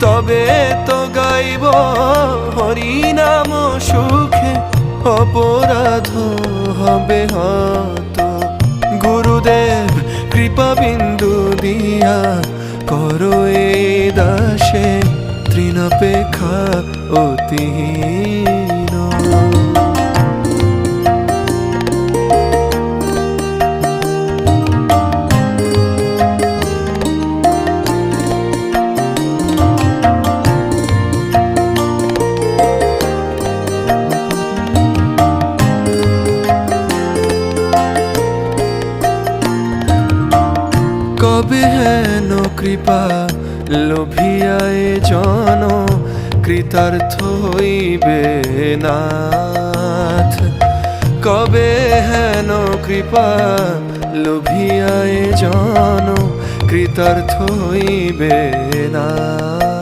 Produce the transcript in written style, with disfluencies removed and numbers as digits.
তবে তো গাইব হরিনাম সুখে, অপরাধ হবে হত। গুরুদেব কৃপা বিন্দু দিয়া করো এ দাসে তৃণাপেক্ষা অতিহীন। কবে হেন কৃপা লোভিয়ায় জন কৃতার্থ হইবে নাথ। কবে হেন কৃপা লোভিয়ায় জন কৃতার্থ হইবে নাথ।